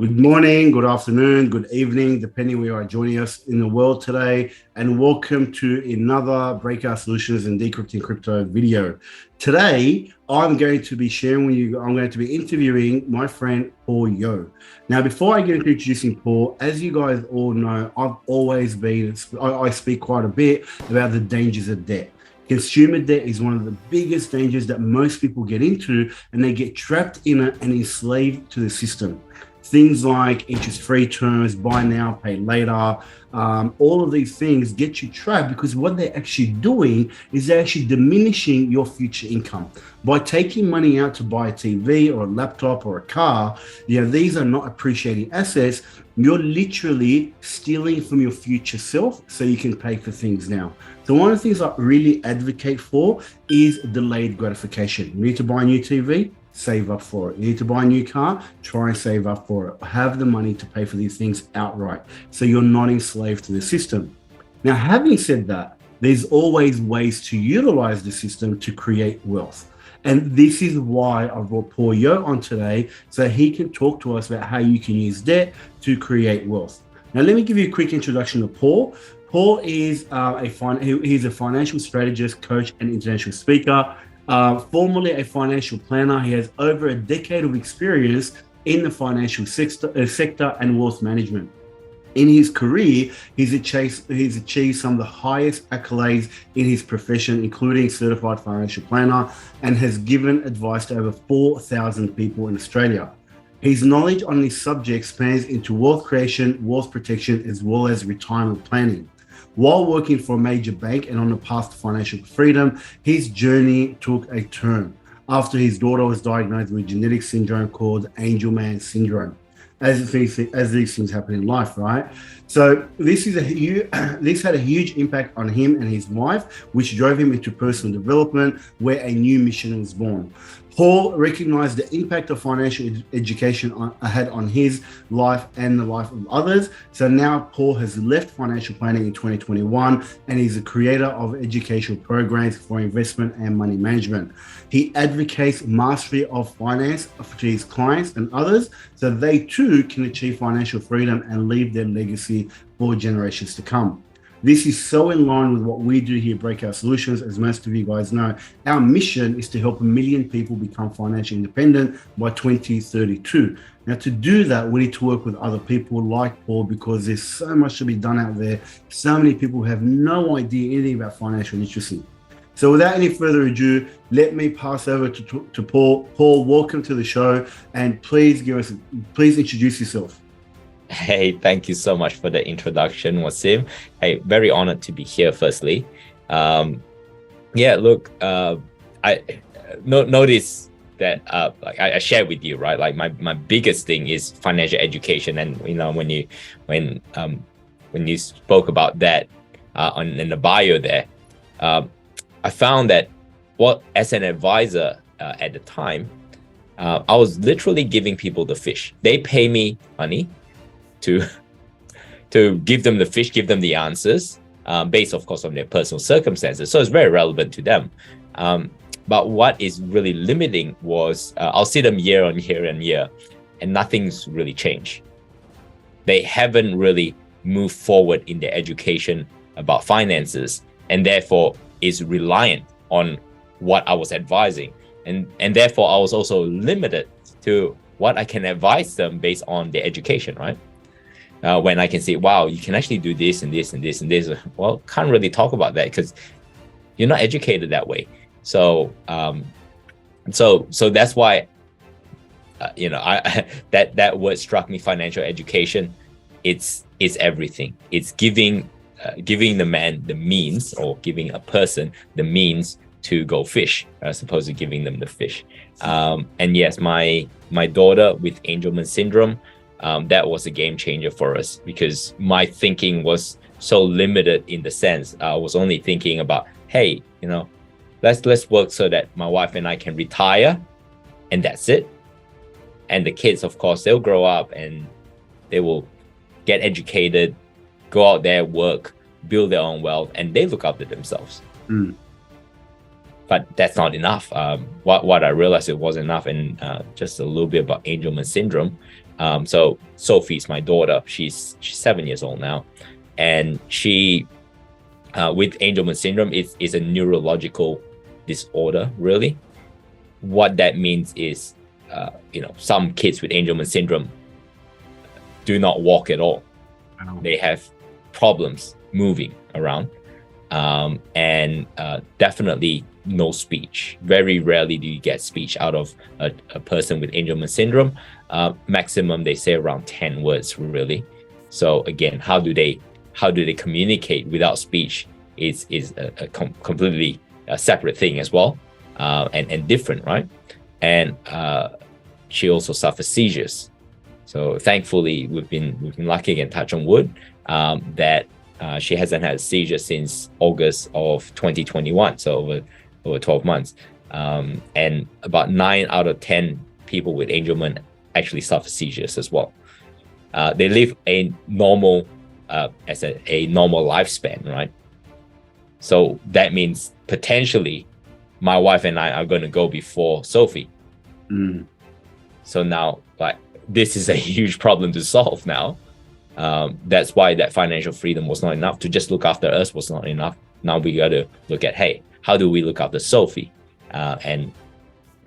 Good morning, good afternoon, good evening, depending where you are joining us in the world today. And welcome to another Breakout Solutions and Decrypting Crypto video. Today, I'm going to be sharing with you, I'm going to be interviewing my friend, Paul Yo. Now, before I get into introducing Paul, as you guys all know, I speak quite a bit about the dangers of debt. Consumer debt is one of the biggest dangers that most people get into, and they get trapped in it and enslaved to the system. Things like interest-free terms, buy now, pay later, all of these things get you trapped because what they're actually doing is they're actually diminishing your future income. By taking money out to buy a TV or a laptop or a car, these are not appreciating assets. You're literally stealing from your future self so you can pay for things now. So one of the things I really advocate for is delayed gratification. You need to buy a new TV? Save up for it. You need to buy a new car, try and save up for it. Have the money to pay for these things outright so you're not enslaved to the system. Now, having said that, there's always ways to utilize the system to create wealth. And this is why I brought Paul Yo on today so he can talk to us about how you can use debt to create wealth. Now, let me give you a quick introduction to Paul. Paul is he's a financial strategist, coach, and international speaker. Formerly a financial planner, he has over a decade of experience in the financial sector and wealth management. In his career, he's achieved some of the highest accolades in his profession, including certified financial planner, and has given advice to over 4,000 people in Australia. His knowledge on this subject spans into wealth creation, wealth protection, as well as retirement planning. While working for a major bank and on the path to financial freedom, his journey took a turn after his daughter was diagnosed with a genetic syndrome called Angelman Syndrome. As these things happen in life, right? So this had a huge impact on him and his wife, which drove him into personal development, where a new mission was born. Paul recognized the impact of financial education had on his life and the life of others. So now Paul has left financial planning in 2021 and is a creator of educational programs for investment and money management. He advocates mastery of finance to his clients and others so they too can achieve financial freedom and leave their legacy for generations to come. This is so in line with what we do here at Breakout Solutions. As most of you guys know, our mission is to help 1 million people become financially independent by 2032. Now, to do that, we need to work with other people like Paul because there's so much to be done out there. So many people who have no idea anything about financial literacy. So without any further ado, let me pass over to Paul. Paul, welcome to the show, and please introduce yourself. Hey, thank you so much for the introduction, Wasim. Hey, very honored to be here, firstly. I noticed that I shared with you, right? Like my biggest thing is financial education. And when you spoke about that in the bio there, I found that as an advisor at the time, I was literally giving people the fish. They pay me money to give them the fish, give them the answers, based, of course, on their personal circumstances. So it's very relevant to them. But what is really limiting was I'll see them year on year and year, and nothing's really changed. They haven't really moved forward in their education about finances, and therefore is reliant on what I was advising. And therefore, I was also limited to what I can advise them based on their education, right? When I can say, wow, you can actually do this and this and this and this. Well, can't really talk about that because you're not educated that way. So that's why, that word struck me. Financial education, it's everything. It's giving the man the means, or giving a person the means to go fish, as opposed to giving them the fish. And yes, my daughter with Angelman Syndrome, that was a game changer for us, because my thinking was so limited in the sense I was only thinking about, hey, let's work so that my wife and I can retire, and that's it. And the kids, of course, they'll grow up and they will get educated, go out there, work, build their own wealth, and they look after themselves. but that's not enough. What I realized it wasn't enough, and just a little bit about Angelman Syndrome. So Sophie's my daughter. She's 7 years old now, and she with Angelman Syndrome is a neurological disorder. Really, what that means is, some kids with Angelman Syndrome do not walk at all. Wow. They have problems moving around, and definitely no speech. Very rarely do you get speech out of a person with Angelman Syndrome. Maximum, they say around 10 words, really. So again, how do they communicate without speech is a completely separate thing as well, and different, right? And she also suffers seizures. So thankfully, we've been lucky, and touch on wood, that she hasn't had a seizure since August of 2021. So over 12 months. And about 9 out of 10 people with Angelman actually suffer seizures as well. They live a normal, a normal lifespan, right? So that means potentially my wife and I are going to go before Sophie. Mm. So now, this is a huge problem to solve now. That's why that financial freedom was not enough. To just look after us was not enough. Now we got to look at, hey, how do we look after Sophie? And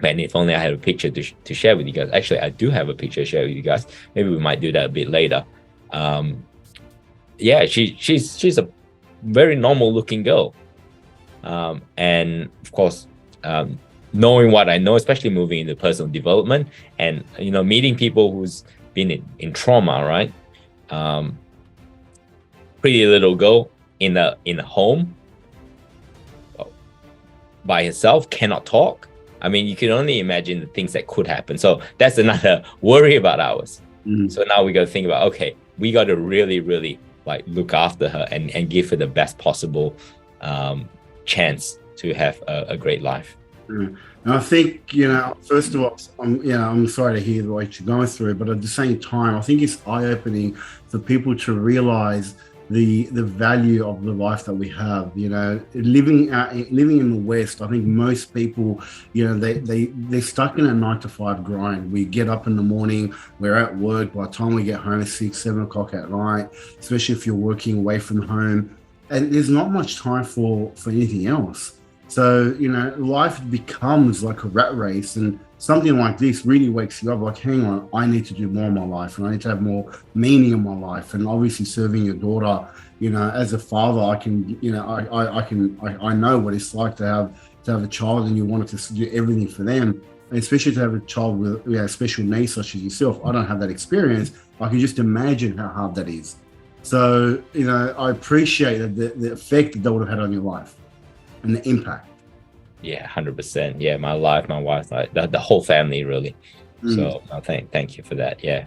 man, if only I had a picture to share with you guys. Actually, I do have a picture to share with you guys. Maybe we might do that a bit later. She's a very normal looking girl. And of course, knowing what I know, especially moving into personal development and, meeting people who's been in trauma, right? Pretty little girl in a home by herself, cannot talk. I mean, you can only imagine the things that could happen. So that's another worry about ours. Mm-hmm. So now we got to think about, okay, we got to really, really look after her and give her the best possible chance to have a great life. And I think, first of all, I'm sorry to hear what you're going through, but at the same time, I think it's eye-opening for people to realize the value of the life that we have. Living in the West, I think most people, they're stuck in a 9-to-5 grind. We get up in the morning, we're at work. By the time we get home at 6-7 o'clock at night, especially if you're working away from home, and there's not much time for anything else. So, life becomes like a rat race, and something like this really wakes you up. Like, hang on, I need to do more in my life, and I need to have more meaning in my life. And obviously, serving your daughter, as a father, I can, I know what it's like to have a child, and you want to do everything for them, and especially to have a child with special needs such as yourself. I don't have that experience. I can just imagine how hard that is. So, I appreciate the effect that would have had on your life. And the impact. Yeah, 100%. Yeah, my wife, the whole family, really. So thank you for that. Yeah.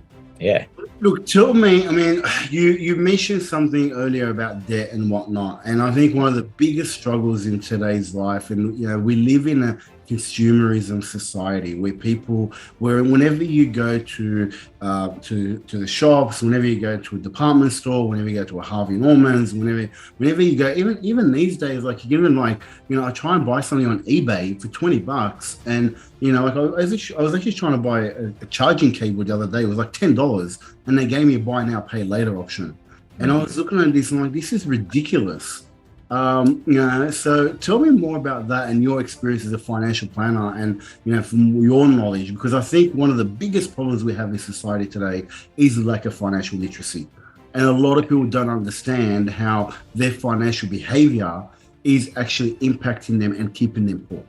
Look, tell me, I mean, you mentioned something earlier about debt and whatnot, and I think one of the biggest struggles in today's life, and we live in a consumerism society where whenever you go to the shops, whenever you go to a department store, whenever you go to a Harvey Norman's, whenever you go, even these days, I try and buy something on eBay for $20, and I was actually trying to buy a charging cable the other day. It was like $10, and they gave me a buy now, pay later option. And I was looking at this and I'm like, this is ridiculous. So tell me more about that and your experience as a financial planner, and from your knowledge, because I think one of the biggest problems we have in society today is the lack of financial literacy, and a lot of people don't understand how their financial behavior is actually impacting them and keeping them poor.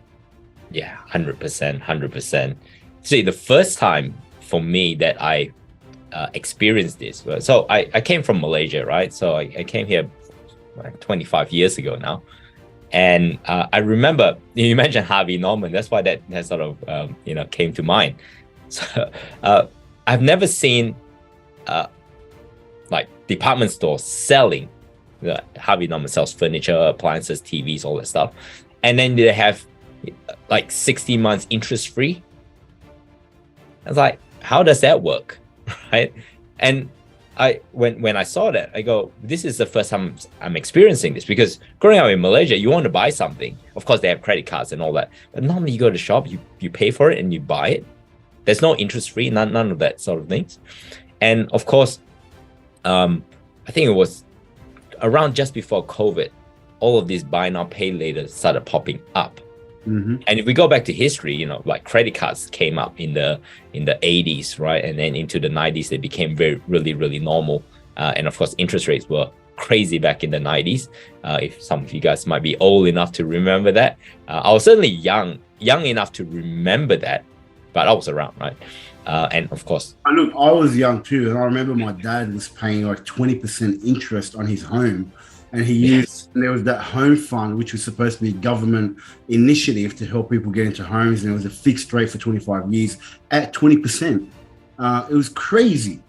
Yeah, 100%. See, the first time for me that I experienced this, so I came from Malaysia, right? So I came here 25 years ago now, and I remember you mentioned Harvey Norman. That's why that sort of came to mind. So I've never seen department stores selling. Harvey Norman sells furniture, appliances, TVs, all that stuff, and then they have 60 months interest free. I was like, how does that work, right? And when I saw that, I go, this is the first time I'm experiencing this, because growing up in Malaysia, you want to buy something. Of course, they have credit cards and all that. But normally you go to the shop, you pay for it and you buy it. There's no interest free, none of that sort of things. And of course, I think it was around just before COVID, all of these buy now, pay later started popping up. And if we go back to history, like credit cards came up in the 80s, right? And then into the 90s, they became really normal. And of course, interest rates were crazy back in the 90s. If some of you guys might be old enough to remember that. I was certainly young enough to remember that, but I was around, right? And of course, I was young too, and I remember my dad was paying like 20% interest on his home, and and there was that home fund, which was supposed to be a government initiative to help people get into homes, and it was a fixed rate for 25 years at 20%. It was crazy.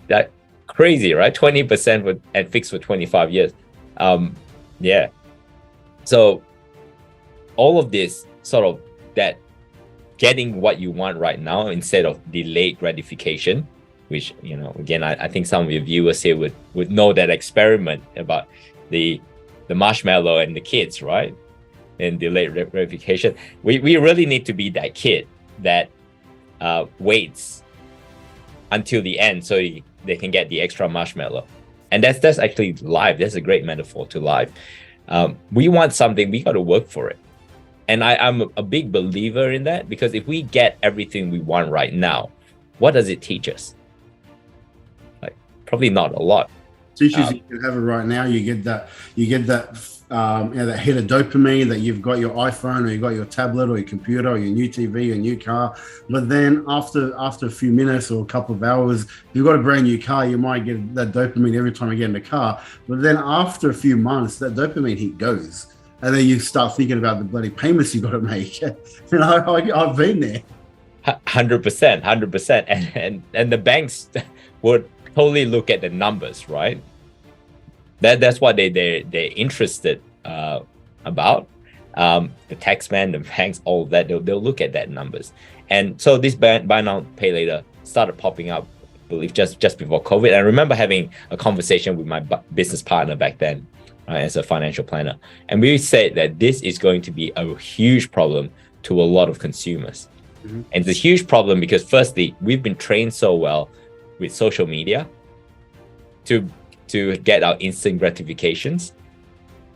that crazy, right? 20% and fixed for 25 years. Yeah. So all of this sort of that getting what you want right now instead of delayed gratification, which, again, I think some of your viewers here would know that experiment about the marshmallow and the kids, right? And delayed gratification. We really need to be that kid that waits until the end so they can get the extra marshmallow. And that's actually life. That's a great metaphor to life. We want something, we got to work for it. And I'm a big believer in that, because if we get everything we want right now, what does it teach us? Probably not a lot. Teachers, you can have it right now. You get that that hit of dopamine that you've got your iPhone or you got your tablet or your computer or your new TV, your new car. But then after a few minutes or a couple of hours, you've got a brand new car. You might get that dopamine every time you get in the car. But then after a few months, that dopamine hit goes, and then you start thinking about the bloody payments you got to make. I've been there. 100%, and the banks would totally look at the numbers, right? That's what they're interested about. The taxman, the banks, all of that, they'll look at that numbers. And so this buy now, pay later started popping up, I believe, just before COVID. I remember having a conversation with my business partner back then, as a financial planner, and we said that this is going to be a huge problem to a lot of consumers. And it's a huge problem because, firstly, we've been trained so well with social media to get our instant gratifications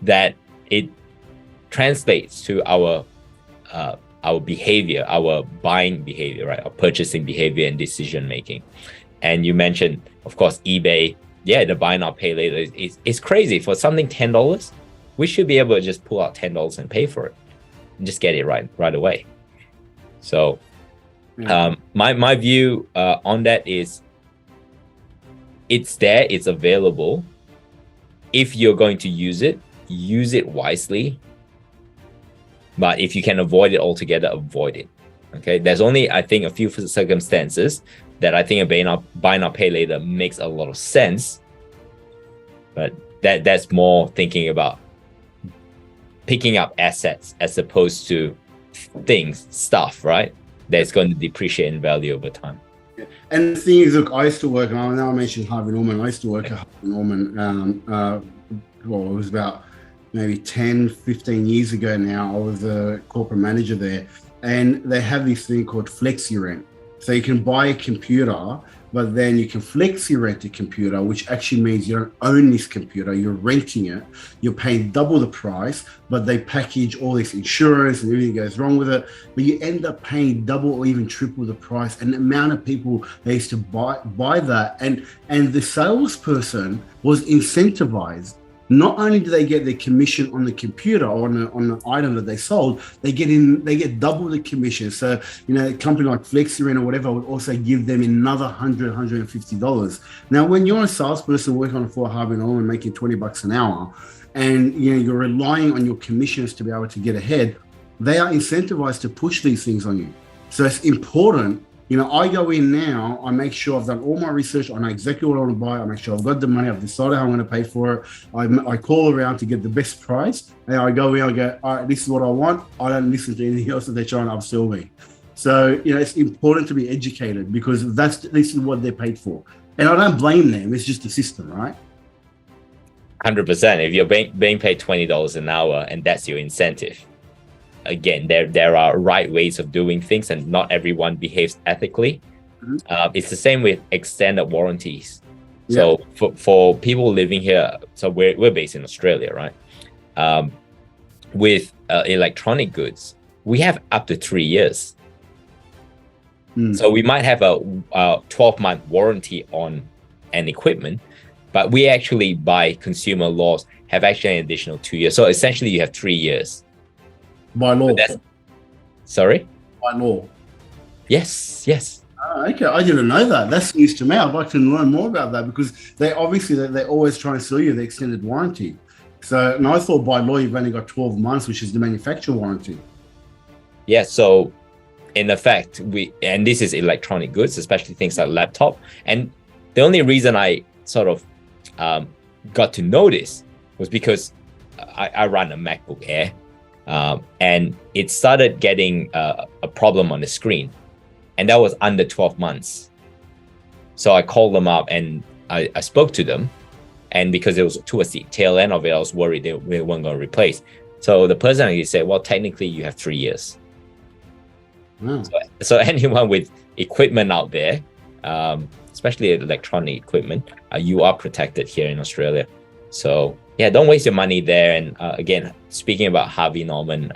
that it translates to our behavior, our buying behavior, right? Our purchasing behavior and decision making. And you mentioned, of course, eBay. Yeah, the buy now, pay later is crazy. For something $10, we should be able to just pull out $10 and pay for it and just get it right away. So my view on that is, it's there, it's available. If you're going to use it wisely. But if you can avoid it altogether, avoid it. Okay, there's only, I think, a few circumstances that I think a buy now, pay later makes a lot of sense. But that's more thinking about picking up assets as opposed to stuff, right? That's going to depreciate in value over time. And the thing is, look, I used to work, and now I mentioned Harvey Norman. I used to work at Harvey Norman, it was about maybe 10, 15 years ago now. I was a corporate manager there, and they have this thing called flexi rent. So you can buy a computer, but then you can flexi rent a computer, which actually means you don't own this computer, you're renting it, you're paying double the price, but they package all this insurance and everything goes wrong with it, but you end up paying double or even triple the price. And the amount of people they used to buy that, and the salesperson was incentivized. Not only do they get their commission on the computer or on the item that they sold, they get double the commission. So, a company like FlexiRent or whatever would also give them another $100, $150. Now, when you're a salesperson working on a floor at Harvey Norman making $20 an hour, and you're relying on your commissions to be able to get ahead, they are incentivized to push these things on you. So it's important. I go in now, I make sure I've done all my research, I know exactly what I want to buy, I make sure I've got the money, I've decided how I'm going to pay for it. I call around to get the best price, and I go in, I go, all right, this is what I want. I don't listen to anything else that they're trying to upsell me. So, it's important to be educated because this is what they're paid for. And I don't blame them. It's just the system, right? 100%. If you're being paid $20 an hour and that's your incentive, again, there are right ways of doing things and not everyone behaves ethically. It's the same with extended warranties. Yeah. So for people living here, so we're based in Australia, right? With electronic goods, we have up to 3 years. So we might have a 12-month warranty on an equipment, but we actually, by consumer laws, have actually an additional 2 years. So essentially, you have 3 years. By law? Sorry? By law? Yes. Oh, okay, I didn't know that. That's news to me. I'd like to learn more about that because they always try and sell you the extended warranty. So, and I thought by law you've only got 12 months, which is the manufacturer warranty. Yeah, so in effect, and this is electronic goods, especially things like laptop. And the only reason I sort of got to know this was because I run a MacBook Air, and it started getting a problem on the screen, and that was under 12 months. So I called them up and I spoke to them, and because it was towards the tail end of it, I was worried they weren't going to replace. So the person actually said, well, technically you have 3 years. Wow. So anyone with equipment out there, especially electronic equipment, you are protected here in Australia. So yeah, don't waste your money there. And again, speaking about Harvey Norman,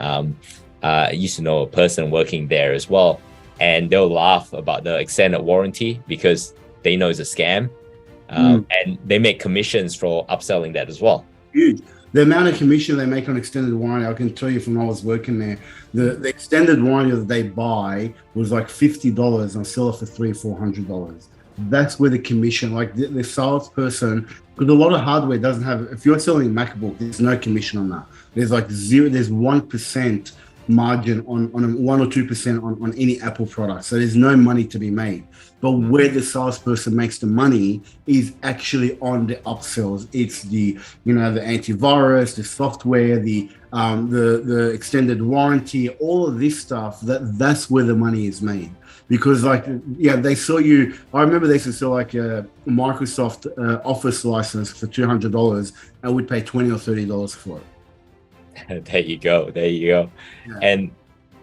I used to know a person working there as well, and they'll laugh about the extended warranty because they know it's a scam, and they make commissions for upselling that as well. Huge. The amount of commission they make on extended warranty, I can tell you from when I was working there, the extended warranty that they buy was like $50 and sell it for $300-400. That's where the commission, like the salesperson, because a lot of hardware doesn't have, if you're selling a MacBook, there's no commission on that. There's like there's 1% margin on 1 or 2% on any Apple product. So there's no money to be made. But where the salesperson makes the money is actually on the upsells. It's the antivirus, the software, the extended warranty, all of this stuff. That's where the money is made. Because they sell you. I remember they used to sell like a Microsoft Office license for $200, and we'd pay $20 or $30 for it. There you go. Yeah.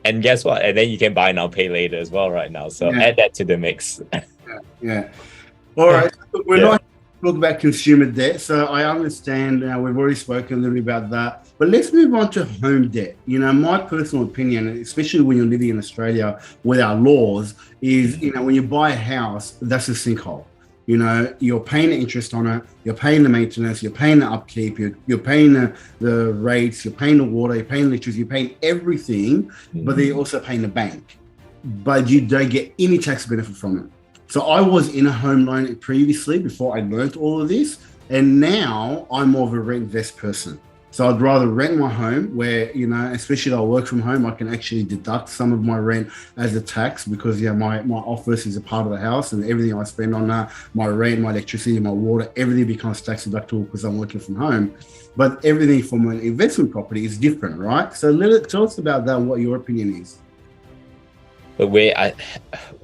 And guess what? And then you can buy now, pay later as well right now. So add that to the mix. Yeah. All right. We're not talking about consumer debt. So I understand we've already spoken a little bit about that. But let's move on to home debt. My personal opinion, especially when you're living in Australia with our laws, is, when you buy a house, that's a sinkhole. You're paying the interest on it, you're paying the maintenance, you're paying the upkeep, you're paying the rates, you're paying the water, you're paying electricity, you're paying everything, but then you're also paying the bank. But you don't get any tax benefit from it. So I was in a home loan previously before I learned all of this, and now I'm more of a rent-invest person. So I'd rather rent my home where, especially if I work from home, I can actually deduct some of my rent as a tax because, my office is a part of the house and everything I spend on that, my rent, my electricity, my water, everything becomes tax deductible because I'm working from home. But everything from an investment property is different, right? So tell us about that and what your opinion is. But we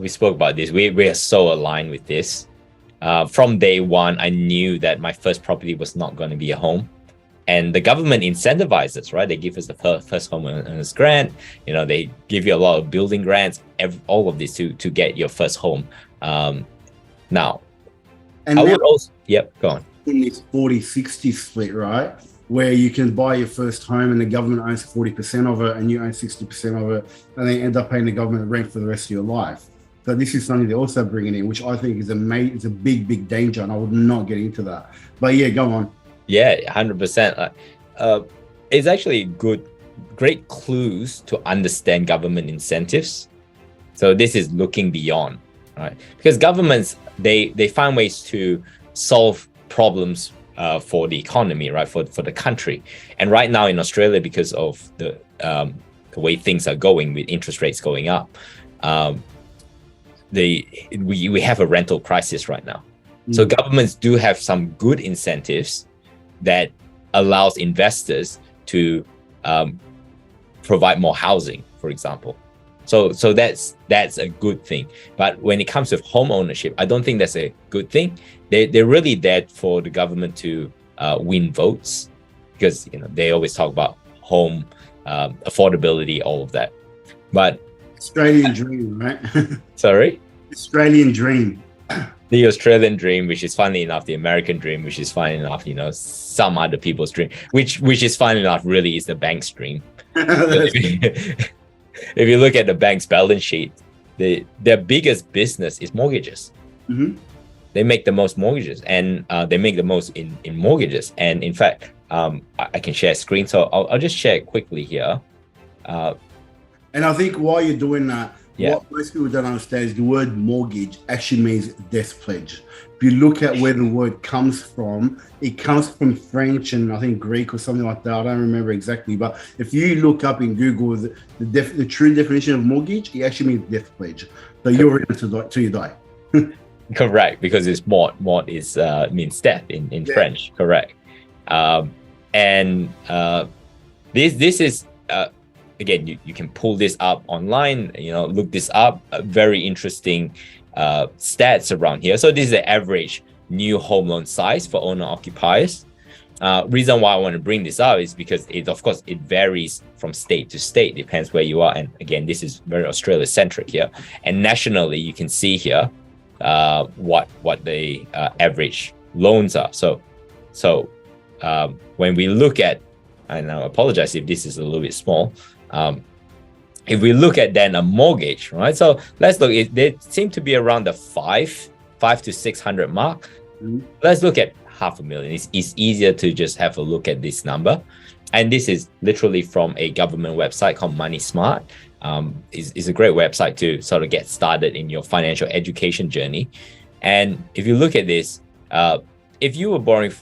spoke about this. We are so aligned with this. From day one, I knew that my first property was not going to be a home. And the government incentivizes us, right? They give us the first home owners grant. They give you a lot of building grants, all of this to get your first home. Now, and I would also, go on. In this 40-60 split, right? Where you can buy your first home and the government owns 40% of it and you own 60% of it, and they end up paying the government rent for the rest of your life. So this is something they're also bringing in, which I think is it's a big danger, and I would not get into that. But yeah, go on. Yeah, 100%. It's actually great clues to understand government incentives. So this is looking beyond, right? Because governments, they find ways to solve problems for the economy, right? For the country. And right now in Australia, because of the way things are going with interest rates going up, we have a rental crisis right now. So governments do have some good incentives that allows investors to provide more housing, for example. So that's a good thing. But when it comes to home ownership, I don't think that's a good thing. They're really there for the government to win votes, because they always talk about home affordability, all of that. But Australian dream, right? sorry? Australian dream. The Australian dream, which is funny enough, the American dream, which is funny enough, some other people's dream, which is funny enough, really is the bank's dream. If you look at the bank's balance sheet, their biggest business is mortgages. Mm-hmm. They make the most mortgages, and they make the most in mortgages. And in fact, I can share a screen, so I'll just share it quickly here. And I think while you're doing that, what most people don't understand is the word mortgage actually means death pledge. If you look at where the word comes from, it comes from French and I think Greek or something like that. I don't remember exactly. But if you look up in Google the true definition of mortgage, it actually means death pledge. So you're in it till you die. Correct, because it's mort. Mort is means death in French. Correct. And this is again, you can pull this up online, look this up. Very interesting stats around here. So this is the average new home loan size for owner occupiers. Reason why I want to bring this up is because it varies from state to state, depends where you are. And again, this is very Australia centric here. And nationally, you can see here what the average loans are. So when we look at, and I apologize if this is a little bit small, if we look at then a mortgage, right? So let's look, they seem to be around the 5 to 600 mark. Mm-hmm. Let's look at $500,000. It's easier to just have a look at this number. And this is literally from a government website called Money Smart. Is a great website to sort of get started in your financial education journey. And if you look at this, if you were borrowing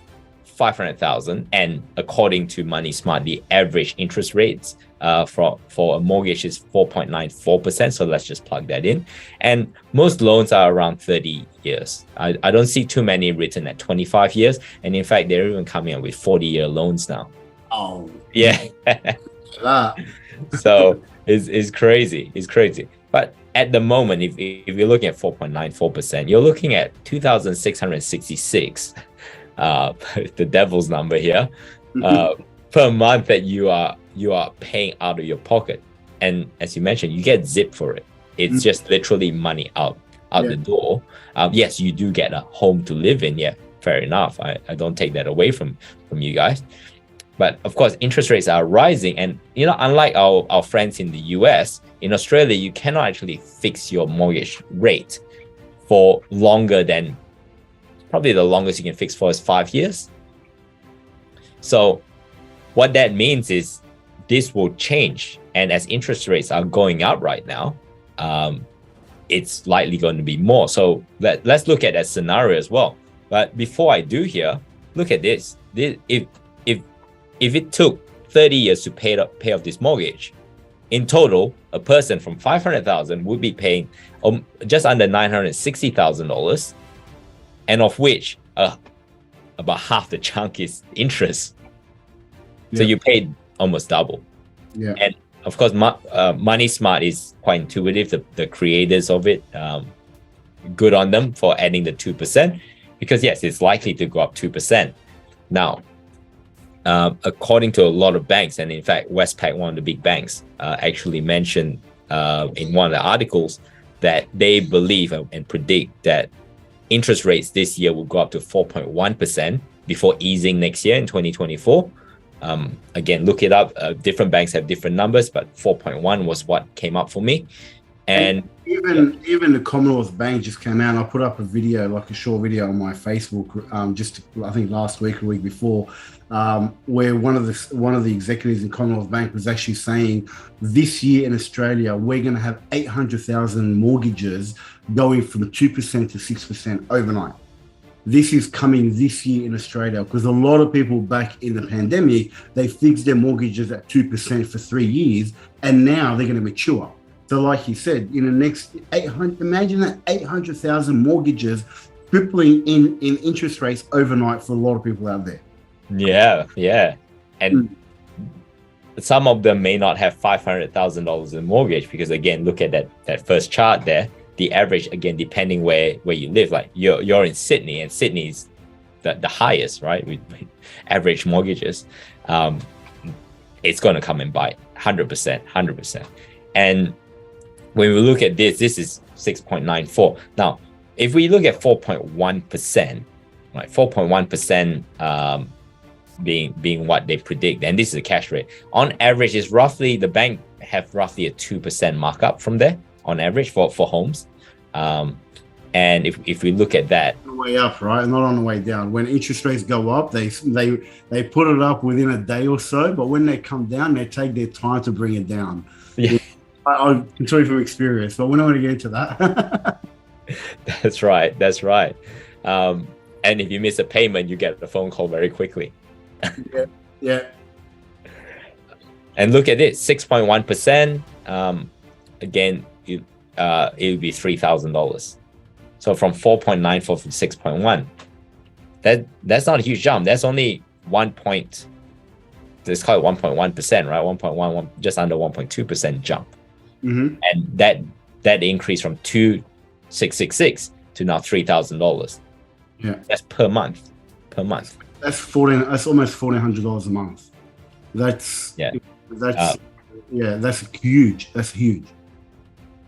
$500,000, and according to Money Smart, the average interest rates for a mortgage is 4.94%. So let's just plug that in. And most loans are around 30 years. I don't see too many written at 25 years. And in fact, they're even coming up with 40-year loans now. Oh, yeah. So it's crazy. It's crazy. But at the moment, if you're looking at 4.94%, you're looking at 2,666. The devil's number here, per month that you are paying out of your pocket. And as you mentioned, you get zip for it. It's just literally money out the door. Yes, you do get a home to live in. Yeah, fair enough. I don't take that away from you guys. But of course, interest rates are rising. And, unlike our friends in the US, in Australia, you cannot actually fix your mortgage rate for longer than, probably the longest you can fix for is 5 years. So what that means is this will change. And as interest rates are going up right now, it's likely going to be more. So let's look at that scenario as well. But before I do here, look at this. If it took 30 years to pay off this mortgage, in total, a person from 500,000 would be paying just under $960,000, and of which about half the chunk is interest. So you paid almost double. Yeah. And of course, Money Smart is quite intuitive. The creators of it, good on them for adding the 2%, because yes, it's likely to go up 2%. Now, according to a lot of banks, and in fact, Westpac, one of the big banks, actually mentioned in one of the articles that they believe and predict that interest rates this year will go up to 4.1% before easing next year in 2024. Again, look it up. Different banks have different numbers, but 4.1 was what came up for me. And even the Commonwealth Bank just came out. And I put up a video, like a short video on my Facebook, I think last week or week before, where one of the executives in Commonwealth Bank was actually saying this year in Australia we're going to have 800,000 mortgages going from 2% to 6% overnight. This is coming this year in Australia, because a lot of people back in the pandemic, they fixed their mortgages at 2% for 3 years, and now they're going to mature. So like you said, in the next 800, imagine that 800,000 mortgages tripling in interest rates overnight for a lot of people out there. Yeah. And some of them may not have $500,000 in mortgage, because again, look at that first chart there. The average, again, depending where you live, like you're in Sydney, and Sydney's the highest, right? With average mortgages, it's going to come and bite 100%. And when we look at this is 6.94. Now, if we look at 4.1%, right? 4.1% being what they predict, and this is the cash rate. On average, is roughly, the bank have roughly a 2% markup from there on average for homes. And if we look at that, on the way up, right? Not on the way down. When interest rates go up, they put it up within a day or so, but when they come down, they take their time to bring it down. Yeah. I can tell you from experience, but we're not going to get into that. That's right. And if you miss a payment, you get a phone call very quickly. Yeah. And look at this, 6.1%. Again, it would be $3,000. So from 4.94 to 6.1, that's not a huge jump. That's only let's call it 1.1%, right? 1.11, just under 1.2% jump. Mm-hmm. And that increase from 2,666 to now $3,000. Yeah, that's per month. That's almost $1,400 a month. That's huge. That's huge.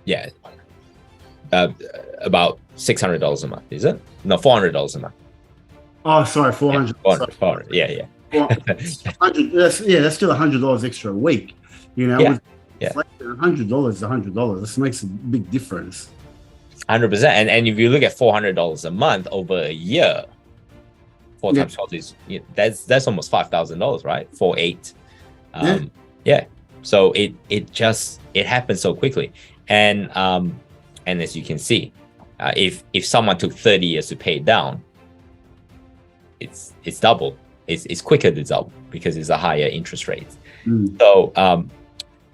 Yeah. About $600 a month, is it? No, $400 a month. Oh, sorry, 400. Yeah, 400. Yeah. Well, that's still $100 extra a week. You know, $100 is $100. This makes a big difference. 100%. And if you look at $400 a month over a year, 4 times 12 is, that's almost $5,000, right? 4.8. So it happens so quickly. And as you can see, if someone took 30 years to pay it down, it's double. It's quicker to double because it's a higher interest rate. So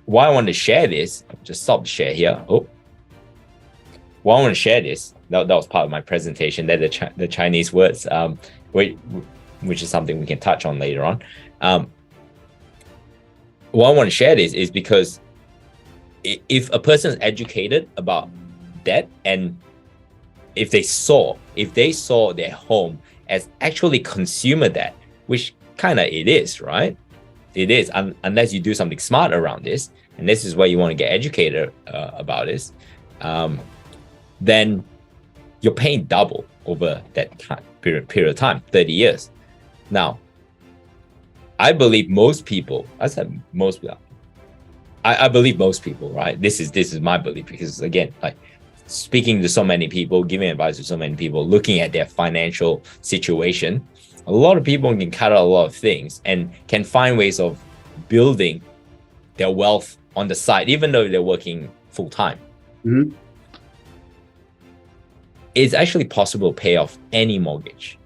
why I want to share this, just stop the share here. Why I want to share this, that was part of my presentation. They're the Chinese words, which is something we can touch on later on. Why I want to share this is because if a person is educated about debt, and if they saw their home as actually consumer debt, which kind of it is, right? It is, unless you do something smart around this, and this is where you want to get educated about this, then you're paying double over that period of time, 30 years. Now, I believe most people, I believe most people, right? This is my belief, because again, like speaking to so many people, giving advice to so many people, looking at their financial situation, a lot of people can cut out a lot of things and can find ways of building their wealth on the side, even though they're working full time. Mm-hmm. It's actually possible to pay off any mortgage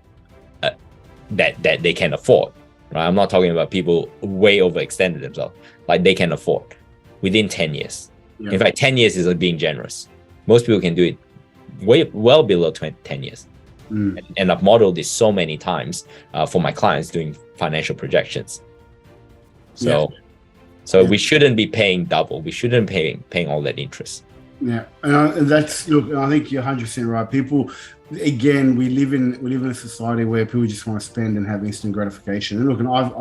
that they can afford, right? I'm not talking about people way overextended themselves, like they can afford within 10 years. Yeah. In fact, 10 years is being generous. Most people can do it well below 10 years. And I've modeled this so many times for my clients doing financial projections. So we shouldn't be paying double. We shouldn't be paying all that interest. Yeah, and look, I think you're 100% right. People, again, we live in a society where people just want to spend and have instant gratification. And look, and I've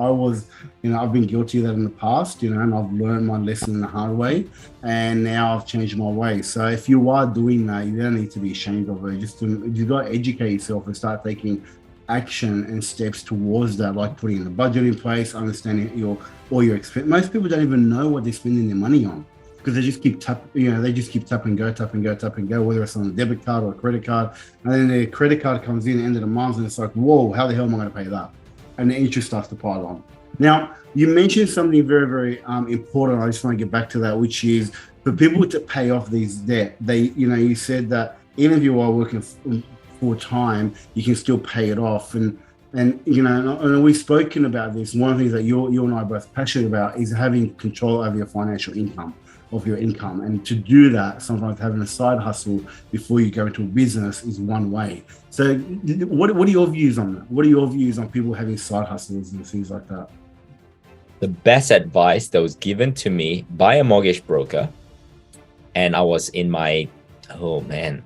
been guilty of that in the past, and I've learned my lesson in the hard way, and now I've changed my way. So if you are doing that, you don't need to be ashamed of it. You got to educate yourself and start taking action and steps towards that, like putting a budget in place, understanding all your expense. Most people don't even know what they're spending their money on, because they just keep tap and go, whether it's on a debit card or a credit card. And then the credit card comes in at the end of the month, and it's like, whoa, how the hell am I going to pay that? And the interest starts to pile on. Now, you mentioned something very, very important. I just want to get back to that, which is for people to pay off these debt. You said that even if you are working full time, you can still pay it off. And we've spoken about this. One of the things that you and I are both passionate about is having control over your financial income. Of your income, and to do that, sometimes having a side hustle before you go into a business is one way. So what are your views on that? What are your views on people having side hustles and things like that? the best advice that was given to me by a mortgage broker, and I was in my, oh man,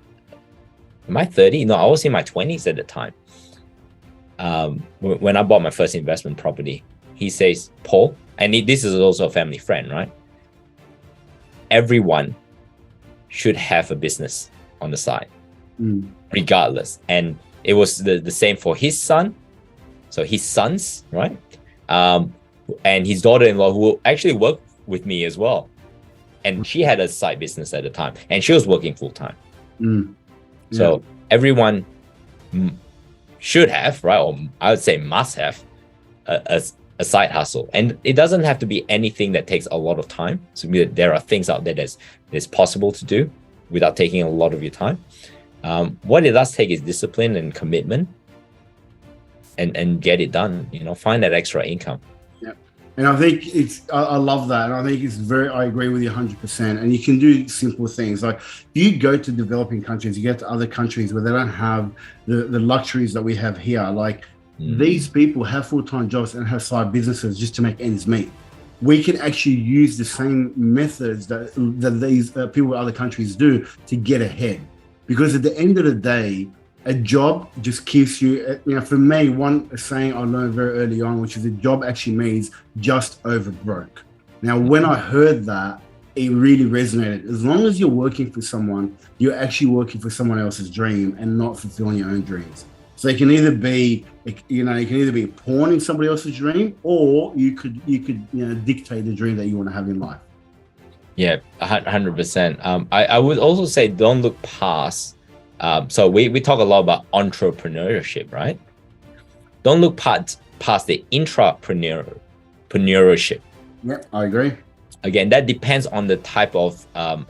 am I 30? No, I was in my 20s at the time. When I bought my first investment property, he says, Paul, and this is also a family friend, right? Everyone should have a business on the side, regardless. And it was the same for his son. So his sons, right? And his daughter-in-law, who actually worked with me as well. And she had a side business at the time, and she was working full-time. So everyone should have, right? Or I would say must have a side hustle. And it doesn't have to be anything that takes a lot of time. So there are things out there that's possible to do without taking a lot of your time. What it does take is discipline and commitment, and get it done, find that extra income. Yeah. And I think I love that. And I think I agree with you 100%. And you can do simple things. Like you go to developing countries, you get to other countries where they don't have the luxuries that we have here. Like these people have full-time jobs and have side businesses just to make ends meet. We can actually use the same methods that these people in other countries do to get ahead. Because at the end of the day, a job just keeps you, for me, one saying I learned very early on, which is a job actually means just over broke. Now, when I heard that, it really resonated. As long as you're working for someone, you're actually working for someone else's dream and not fulfilling your own dreams. So it can either be, a pawn in somebody else's dream, or you could dictate the dream that you want to have in life. Yeah, 100%. I would also say don't look past. So we talk a lot about entrepreneurship, right? Don't look past the intrapreneurship. Yeah, I agree. Again, that depends on the type of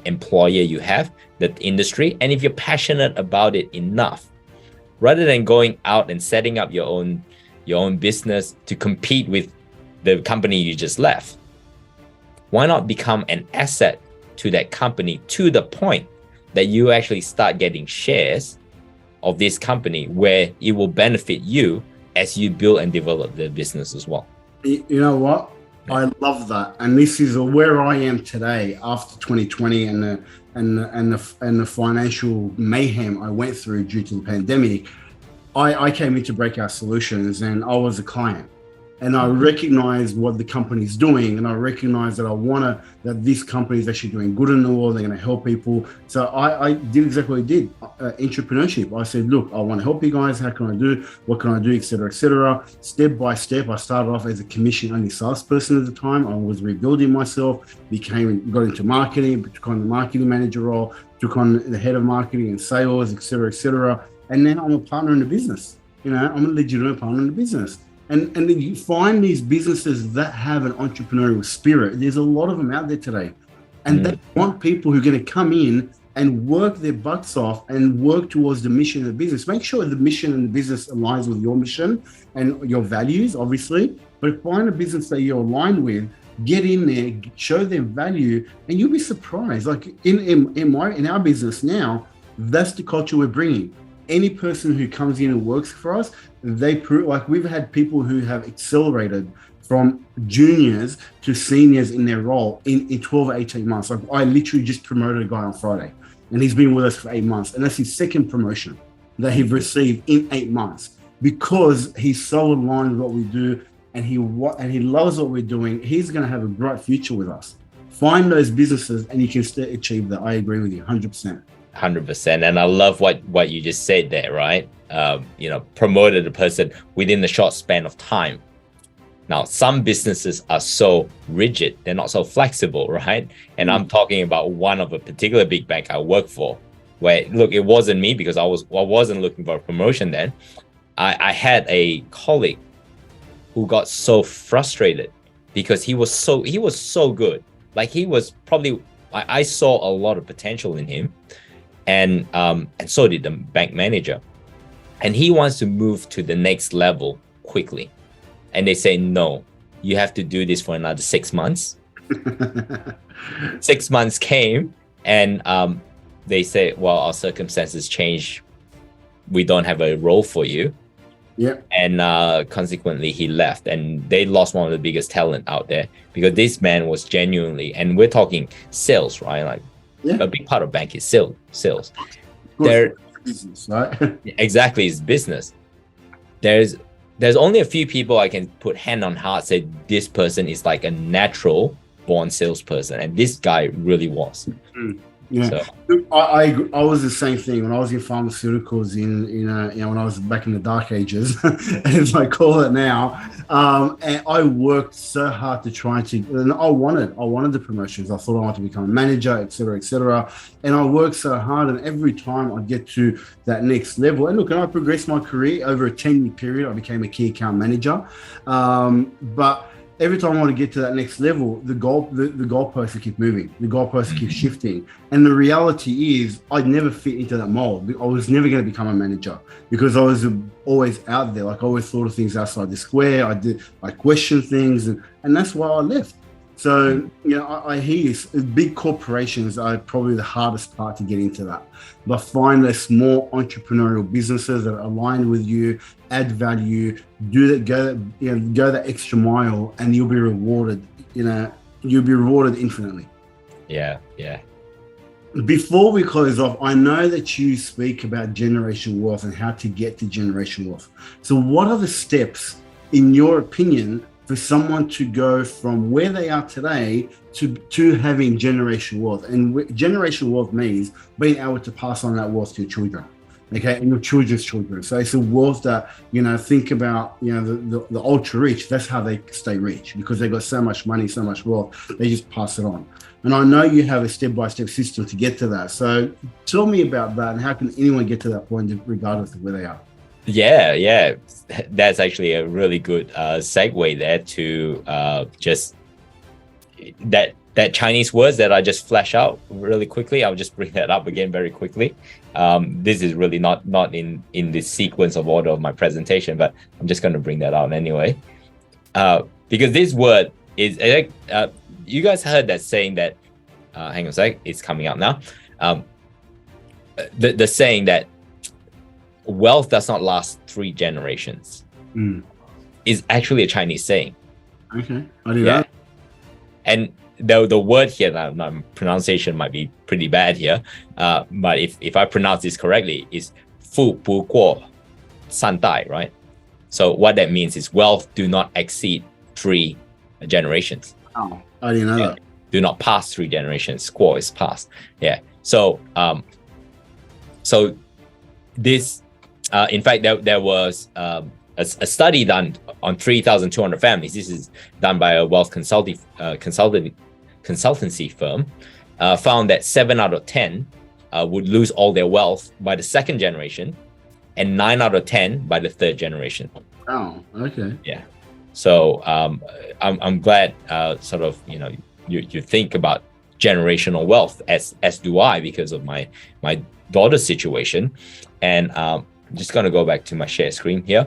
employer you have, the industry, and if you're passionate about it enough, rather than going out and setting up your own business to compete with the company you just left. Why not become an asset to that company to the point that you actually start getting shares of this company where it will benefit you as you build and develop the business as well? You know what? I love that. And this is where I am today after 2020 and the financial mayhem I went through due to the pandemic. I came into Breakout Solutions and I was a client. And I recognize what the company's doing, and I recognize that that this company is actually doing good in the world. They're going to help people. So I did exactly what I did. Entrepreneurship. I said, look, I want to help you guys. How can I do? What can I do? Et cetera, et cetera. Step by step, I started off as a commission-only salesperson at the time. I was rebuilding myself, got into marketing, took on the marketing manager role, took on the head of marketing and sales, et cetera, et cetera. And then I'm a partner in the business. I'm a legitimate partner in the business. And then you find these businesses that have an entrepreneurial spirit. There's a lot of them out there today. And they want people who are going to come in and work their butts off and work towards the mission of the business. Make sure the mission and the business aligns with your mission and your values, obviously. But find a business that you're aligned with, get in there, show them value, and you'll be surprised. Like in our business now, that's the culture we're bringing. Any person who comes in and works for us, they prove, like we've had people who have accelerated from juniors to seniors in their role in 12 or 18 months. Like I literally just promoted a guy on Friday and he's been with us for 8 months. And that's his second promotion that he received in 8 months because he's so aligned with what we do and he loves what we're doing. He's going to have a bright future with us. Find those businesses and you can still achieve that. I agree with you 100%. 100%. And I love what you just said there, right? Promoted a person within the short span of time. Now, some businesses are so rigid, they're not so flexible, right? And I'm talking about one of a particular big bank I work for, where, look, it wasn't me because I wasn't looking for a promotion then. I had a colleague who got so frustrated because he was so good. Like he was probably, I saw a lot of potential in him. And so did the bank manager. And he wants to move to the next level quickly. And they say, no, you have to do this for another 6 months. 6 months came and they say, well, our circumstances change. We don't have a role for you. Yeah. And consequently, he left, and they lost one of the biggest talent out there because this man was genuinely, and we're talking sales, right? Like a big part of bank is sales. There, business, right? exactly, it's business. There's only a few people I can put hand on heart say this person is like a natural born salesperson, and this guy really was. Yeah, so. I was the same thing when I was in pharmaceuticals when I was back in the dark ages, as I call it now. And I worked so hard to try and I wanted the promotions. I thought I wanted to become a manager, etc. And I worked so hard, and every time I'd get to that next level, and look, and I progressed my career over a 10-year period. I became a key account manager, but every time I want to get to that next level, the goalposts keep moving, the goalposts keep shifting. And the reality is I'd never fit into that mold. I was never going to become a manager because I was always out there. Like I always thought of things outside the square. I questioned things, and that's why I left. So, I hear you. Big corporations are probably the hardest part to get into that. But find those small entrepreneurial businesses that are aligned with you, add value, go that extra mile, and you'll be rewarded. You'll be rewarded infinitely. Yeah. Before we close off, I know that you speak about generational wealth and how to get to generational wealth. So what are the steps, in your opinion, for someone to go from where they are today to having generational wealth? And generational wealth means being able to pass on that wealth to your children, okay, and your children's children. So it's a wealth that, think about, the ultra rich, that's how they stay rich, because they've got so much money, so much wealth, they just pass it on. And I know you have a step-by-step system to get to that. So tell me about that, and how can anyone get to that point regardless of where they are? Yeah. That's actually a really good segue there to just that Chinese words that I just flash out really quickly. I'll just bring that up again very quickly. This is really not in the sequence of order of my presentation, but I'm just going to bring that out anyway. Because this word is, you guys heard that saying that, hang on a sec, it's coming out now. The saying that wealth does not last 3 generations is actually a Chinese saying. Okay, I do that. And the word here, my pronunciation might be pretty bad here, but if I pronounce this correctly, is 富不过三代, right? So what that means is wealth do not exceed 3 generations. Oh, I didn't know that. Do not pass 3 generations. 过 is past. Yeah. So this. In fact, there was a study done on 3,200 families. This is done by a wealth consultancy firm. Found that 7 out of 10 would lose all their wealth by the 2nd generation, and 9 out of 10 by the 3rd generation. Oh, okay. Yeah. So I'm glad you think about generational wealth as do I, because of my daughter's situation. And I'm just going to go back to my share screen here.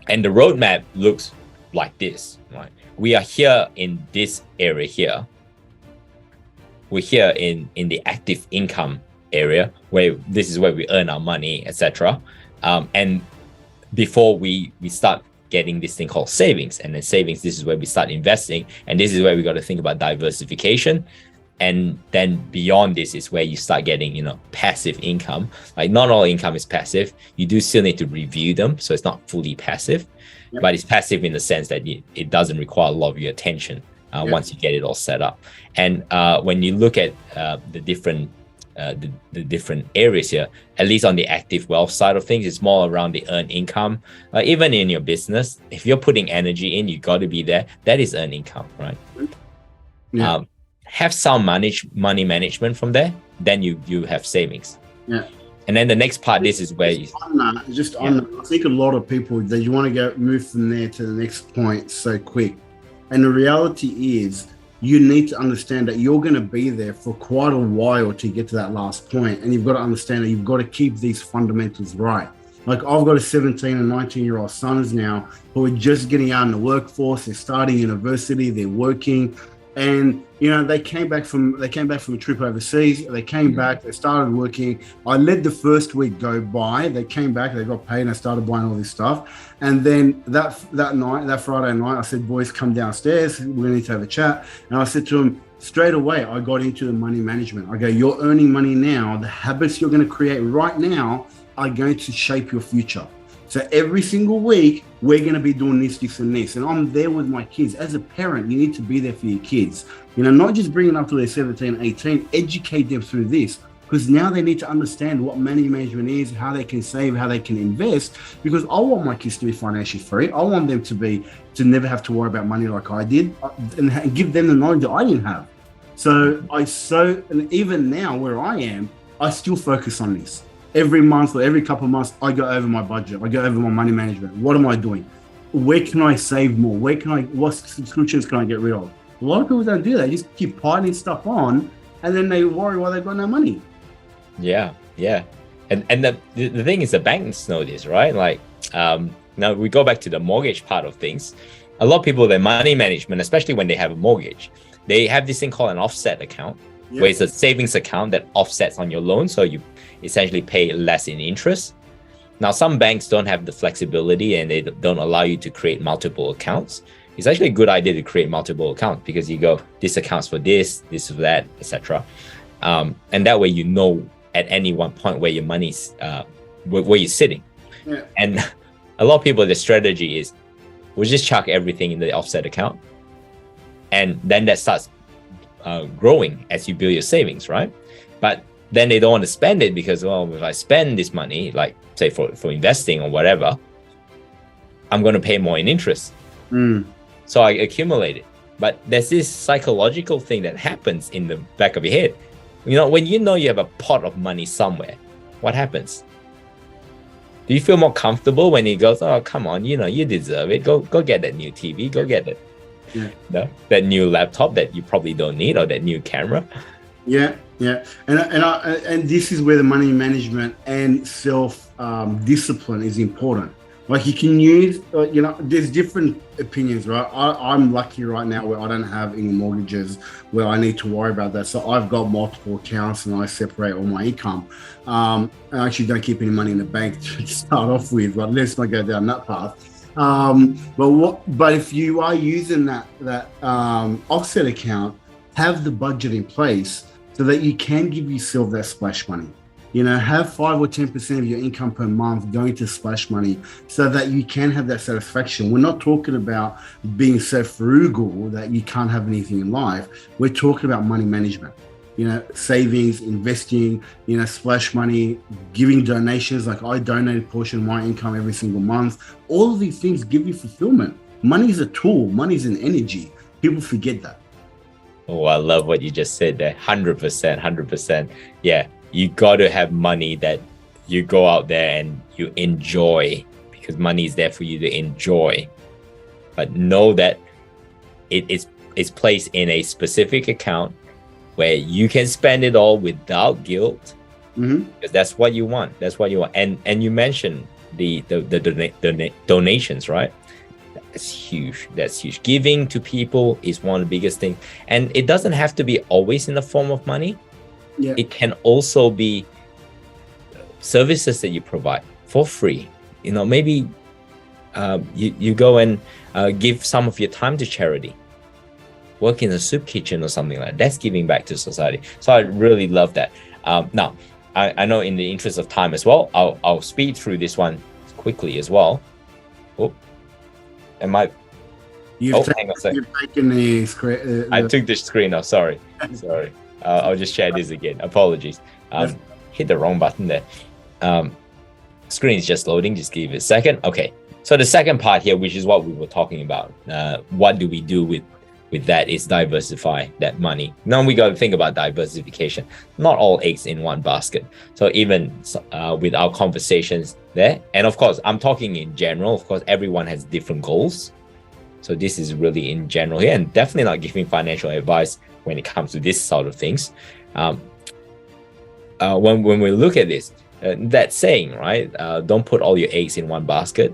And the roadmap looks like this, right? We are here in this area here. We're here in the active income area, where this is where we earn our money, etc. And before we start getting this thing called savings, and then savings, this is where we start investing. And this is where we got to think about diversification. And then beyond this is where you start getting, passive income. Like not all income is passive. You do still need to review them. So it's not fully passive, but it's passive in the sense that it doesn't require a lot of your attention once you get it all set up. And when you look at the different areas here, at least on the active wealth side of things, it's more around the earned income. Even in your business, if you're putting energy in, you got to be there. That is earned income, right? Yeah. Have some money management from there, then you have savings. Yeah. And then the next part, this is where on that, I think a lot of people, that you want to move from there to the next point so quick. And the reality is you need to understand that you're going to be there for quite a while to get to that last point. And you've got to understand that you've got to keep these fundamentals right. Like I've got a 17 and 19-year-old sons now who are just getting out in the workforce. They're starting university, they're working. And they came back from a trip overseas. They came back. They started working. I let the first week go by. They came back. They got paid, and I started buying all this stuff. And then that Friday night, I said, "Boys, come downstairs. We need to have a chat." And I said to them straight away, I got into the money management. I go, "You're earning money now. The habits you're going to create right now are going to shape your future. So every single week, we're going to be doing this, and this." And I'm there with my kids. As a parent, you need to be there for your kids. Not just bring them up to their 17, 18, educate them through this. Because now they need to understand what money management is, how they can save, how they can invest. Because I want my kids to be financially free. I want them to never have to worry about money like I did, and give them the knowledge that I didn't have. And even now where I am, I still focus on this. Every month or every couple of months, I go over my budget. I go over my money management. What am I doing? Where can I save more? What subscriptions can I get rid of? A lot of people don't do that. They just keep piling stuff on, and then they worry why they've got no money. Yeah. And the thing is, the banks know this, right? Like, now we go back to the mortgage part of things. A lot of people, their money management, especially when they have a mortgage, they have this thing called an offset account, where it's a savings account that offsets on your loan. So you essentially pay less in interest. Now, some banks don't have the flexibility, and they don't allow you to create multiple accounts. It's actually a good idea to create multiple accounts, because you go, this accounts for this for that, etc. And that way, at any one point where your money's, where you're sitting. Yeah. And a lot of people, the strategy is, we'll just chuck everything in the offset account. And then that starts growing as you build your savings, right? But then they don't want to spend it, because, well, if I spend this money, like say for investing or whatever, I'm going to pay more in interest. So I accumulate it. But there's this psychological thing that happens in the back of your head. When you have a pot of money somewhere, what happens? Do you feel more comfortable when he goes, "Oh, come on, you deserve it. Go get that new TV. Go get it. That new laptop that you probably don't need, or that new camera." Yeah. And this is where the money management and self discipline is important. Like, you can use, there's different opinions, right? I'm lucky right now where I don't have any mortgages where I need to worry about that. So I've got multiple accounts, and I separate all my income. I actually don't keep any money in the bank to start off with, but let's not go down that path. But if you are using that offset account, have the budget in place so that you can give yourself that splash money. Have 5 or 10% of your income per month going to splash money, so that you can have that satisfaction. We're not talking about being so frugal that you can't have anything in life. We're talking about money management. Savings, investing, splash money, giving donations. Like, I donate a portion of my income every single month. All of these things give you fulfillment. Money is a tool. Money is an energy. People forget that. Oh, I love what you just said there. 100%. Yeah. You got to have money that you go out there and you enjoy, because money is there for you to enjoy. But know that it's placed in a specific account where you can spend it all without guilt, because that's what you want. And you mentioned the donations, right? That's huge. Giving to people is one of the biggest things, and it doesn't have to be always in the form of money. Yeah. It can also be services that you provide for free. Maybe you go and give some of your time to charity, work in a soup kitchen or something like that. That's giving back to society. So I really love that. Now, I know in the interest of time as well, I'll speed through this one quickly as well. Oh, hang on a second. You've taken the screen. I took the screen off. Sorry. I'll just share this again. Apologies. Hit the wrong button there. Screen is just loading. Just give it a second. Okay. So the second part here, which is what we were talking about, what do we do with that, is diversify that money. Now we got to think about diversification. Not all eggs in one basket. So even with our conversations there, and of course, I'm talking in general. Of course, everyone has different goals. So this is really in general here, and definitely not giving financial advice when it comes to this sort of things. When we look at this, that saying, right? Don't put all your eggs in one basket.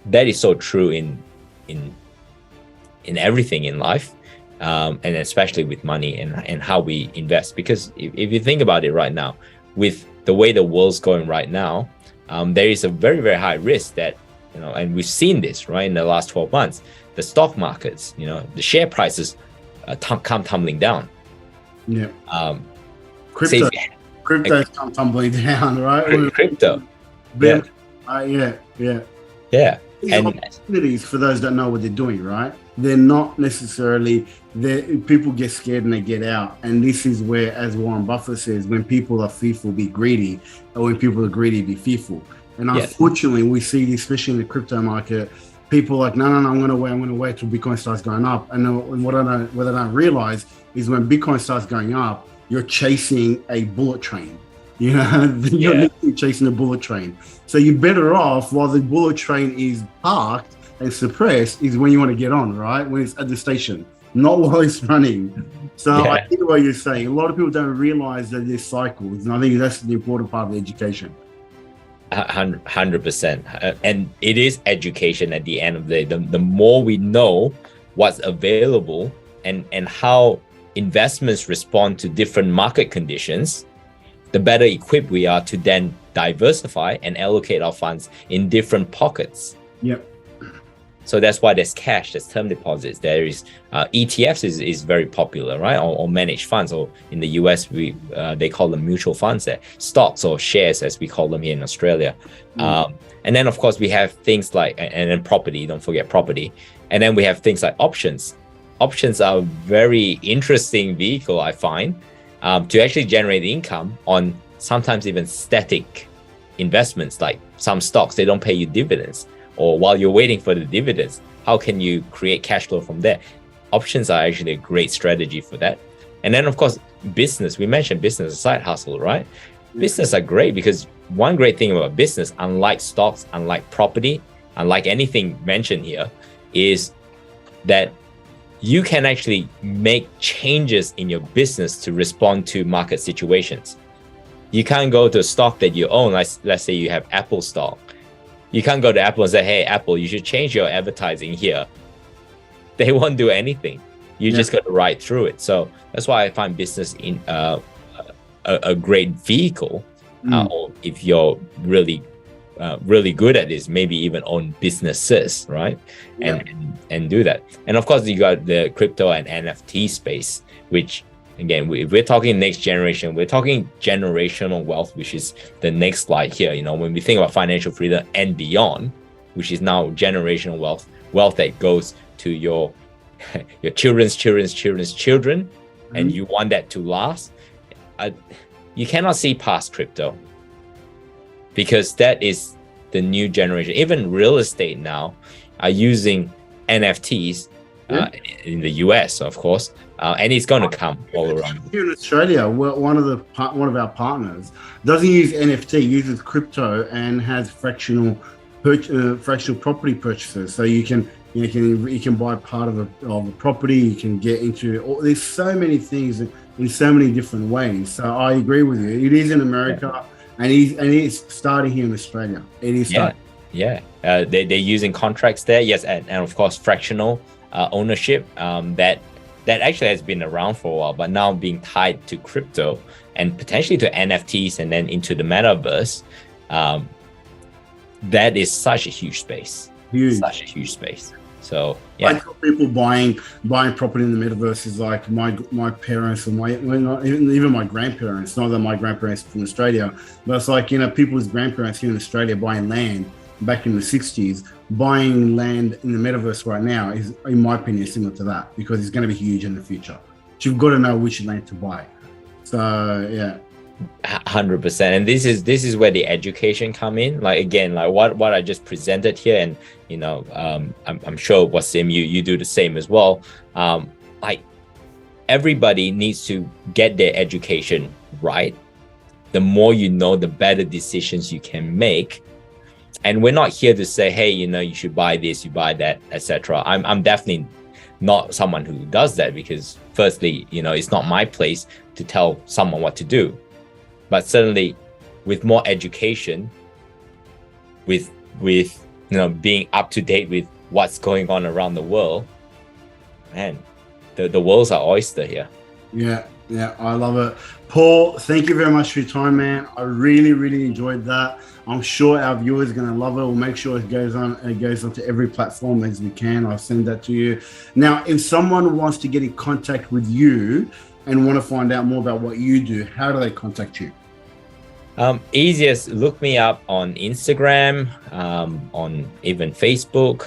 That is so true in everything in life. and especially with money and how we invest. Because if you think about it right now, with the way the world's going right now, there is a very, very high risk that, and we've seen this, right, in the last 12 months, the stock markets, the share prices come tumbling down. Yeah. Crypto's come tumbling down, right? Crypto. Yeah. Yeah. These And opportunities, for those that know what they're doing, right? They're not necessarily there. People get scared and they get out. And this is where, as Warren Buffett says, when people are fearful, be greedy, or when people are greedy, be fearful. And unfortunately, we see this, especially in the crypto market. People are like, no, I'm going to wait till Bitcoin starts going up. And what I don't realize is when Bitcoin starts going up, you're chasing a bullet train. You're literally chasing a bullet train. So you're better off while the bullet train is parked and suppressed is when you want to get on, right? When it's at the station, not while it's running. So I think what you're saying, a lot of people don't realize that there's cycles. And I think that's the important part of the education. 100%. And it is education at the end of the day. The more we know what's available and how investments respond to different market conditions, the better equipped we are to then diversify and allocate our funds in different pockets. Yep. So that's why there's cash, there's term deposits, there is ETFs is very popular, right? Or managed funds, or in the US, they call them mutual funds there, stocks or shares as we call them here in Australia. And then of course we have things like, and then property, don't forget property. And then we have things like options. Options are a very interesting vehicle, I find, to actually generate income on sometimes even static investments, like some stocks, they don't pay you dividends. Or while you're waiting for the dividends, how can you create cash flow from there? Options are actually a great strategy for that. And then of course, business, we mentioned business, a side hustle, right? Business are great because one great thing about business, unlike stocks, unlike property, unlike anything mentioned here, is that you can actually make changes in your business to respond to market situations. You can't go to a stock that you own, let's say you have Apple stock. You can't go to Apple and say, hey, Apple, you should change your advertising here. They won't do anything. You just got to ride through it. So that's why I find business in a great vehicle. Or if you're really good at this, maybe even own businesses, right? And do that. And of course, you got the crypto and NFT space, which again, if we're talking next generation, we're talking generational wealth, which is the next slide here. When we think about financial freedom and beyond, which is now generational wealth that goes to your children's children, and you want that to last. You cannot see past crypto, because that is the new generation. Even real estate now are using NFTs in the US, of course, and it's going to come all around. Here in Australia, one of our partners doesn't use NFT, uses crypto and has fractional property purchases. So you can buy part of the property. You can get into there's so many things in so many different ways. So I agree with you. It is in America, and it's starting here in Australia. It is starting. They're using contracts there, yes, and of course fractional ownership that actually has been around for a while, but now being tied to crypto and potentially to NFTs and then into the metaverse. That is such a huge space. Such a huge space. So I tell people buying property in the metaverse is like my parents and even my grandparents. Not that my grandparents are from Australia, but it's like people's grandparents here in Australia buying land back in the 60s. Buying land in the metaverse right now is, in my opinion, similar to that, because it's going to be huge in the future. But you've got to know which land to buy. So yeah. 100%. And this is where the education come in. Like again, like what I just presented here, and I'm sure Wasim, you do the same as well. Like everybody needs to get their education right. The more you know, the better decisions you can make. And we're not here to say, hey, you should buy this, you buy that, etc. I'm definitely not someone who does that, because firstly, it's not my place to tell someone what to do. But certainly with more education, with being up to date with what's going on around the world, man, the world's our oyster here. Yeah, I love it. Paul, thank you very much for your time, man. I really, really enjoyed that. I'm sure our viewers are going to love it. We'll make sure it goes onto every platform as we can. I'll send that to you. Now, if someone wants to get in contact with you and want to find out more about what you do, how do they contact you? Easiest, look me up on Instagram, on even Facebook.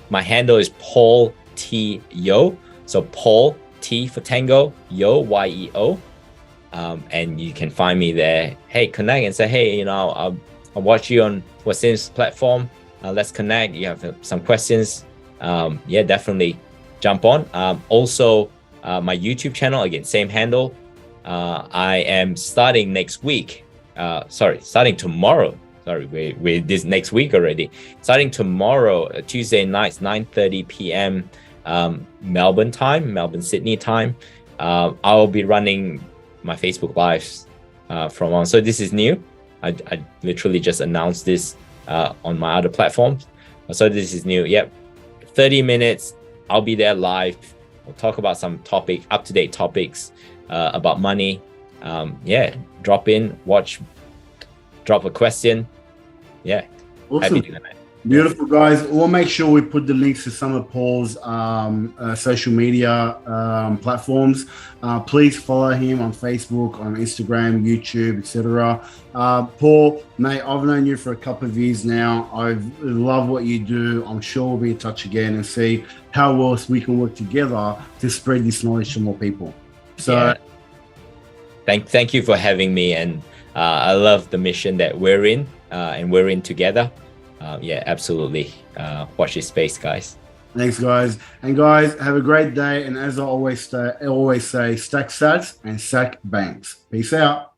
My handle is Paul T Yo. So Paul T for Tango, Yo, Y-E-O. And you can find me there. Hey, connect and say, hey, you know, I'll watch you on Wasim's platform. Let's connect. You have some questions. Yeah, definitely jump on. Also, my YouTube channel, again, same handle. I am starting next week. Starting tomorrow. Sorry, we're this next week already. Starting tomorrow, Tuesday nights, 9:30 p.m. Melbourne time, Sydney time. I'll be running my Facebook lives from on. So this is new. I literally just announced this on my other platforms. So this is new. Yep, 30 minutes. I'll be there live. We'll talk about some up-to-date topics about money. Yeah, drop in, watch, drop a question. Yeah, awesome. Happy to connect. Beautiful, guys. We'll make sure we put the links to some of Paul's social media platforms. Please follow him on Facebook, on Instagram, YouTube, etc. Paul, mate, I've known you for a couple of years now. I love what you do. I'm sure we'll be in touch again and see how else we can work together to spread this knowledge to more people. So, yeah. Thank you for having me, and I love the mission that we're in, and we're in together. Yeah, absolutely. Watch this space, guys. Thanks, guys. And guys, have a great day. And as I always say, stack sats and sack banks. Peace out.